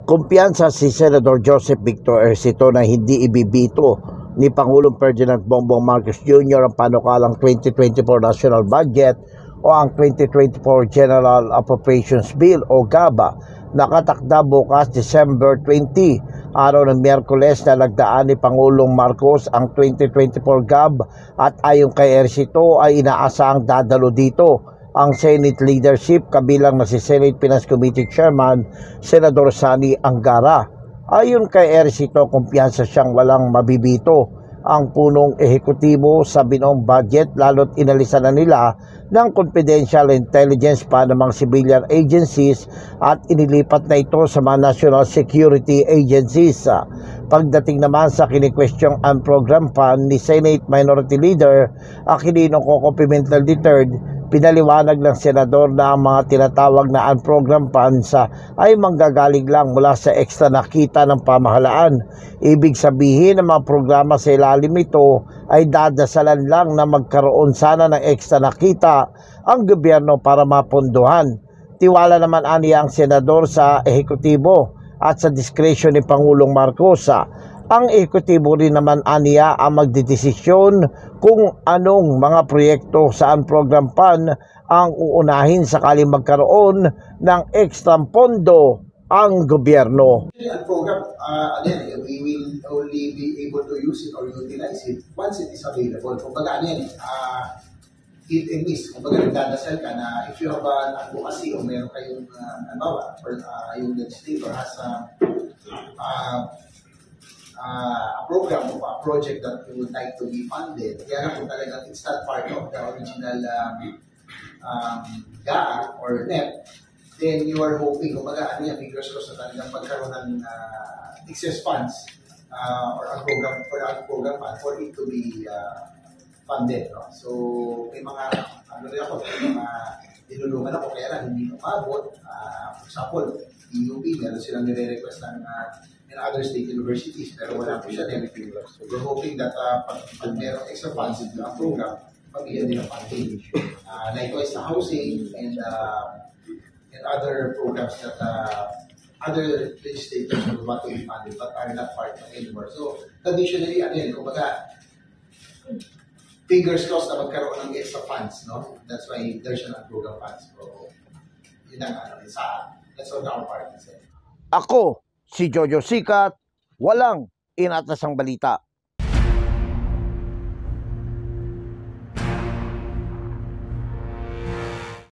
Kumpiyansa si Senador Joseph Victor Ejercito na hindi ibibito ni Pangulong Ferdinand Bongbong Marcos Jr. ang panukalang 2024 National Budget o ang 2024 General Appropriations Bill o GABA. Nakatakda bukas December 20, araw ng Miyerkules, na lagdaan ni Pangulong Marcos ang 2024 GAB at ayon kay Ejercito ay inaasahang dadalo dito ang Senate leadership kabilang na si Senate Finance Committee Chairman Senador Sani Angara. Ayon kay Ejercito, kumpiyansa siyang walang mabibito ang punong ehekutibo sa binoong budget, lalo't inalisan na nila ng confidential intelligence pa ng mga civilian agencies at inilipat na ito sa mga national security agencies. Pagdating naman sa kini-question ang program fund ni Senate Minority Leader Aquilino Coco Pimentel III, pinaliwanag ng senador na ang mga tinatawag na unprogrammed funds ay manggagaling lang mula sa ekstra na kita ng pamahalaan. Ibig sabihin, ang mga programa sa ilalim ito ay dadasalan lang na magkaroon sana ng ekstra na kita ang gobyerno para mapondohan. Tiwala naman aniya ang senador sa ehekutibo at sa diskresyon ni Pangulong Marcos. Ang ehekutibo rin naman aniya ang magdedesisyon kung anong mga proyekto saan program fund ang uunahin sakaling magkaroon ng extra pondo ang gobyerno. Ang program, again, we will only be able to use it or utilize it once it is available. Kumbaga, hit and miss. Kumbaga, nagdadasal ka na if you have an advocacy o meron kayong, yung legislator has a program of a project that you would like to be funded, kaya kung talagang it's not part of the original GAA or NEP, then you are hoping, kumbaga, fingers crossed na talagang pagkaroon ng excess funds or a program fund for it to be funded. No? So, may mga, may mga dinulungan ako kaya lang hindi umabot. For example, EUP, meron silang nire-request ng in other state universities, pero wala po siya din. So, we're hoping that pag meron extra funds in ang program, pabigyan din ang funding. Likewise, sa housing and other programs that other legislators would want to be funded but are not part of anymore. So, traditionally, kumbaga, fingers crossed na magkaroon ng extra funds, no? That's why there's an program funds. So, yun ang that's on our part. Ako, si Jojo Sikat, walang inatasang balita.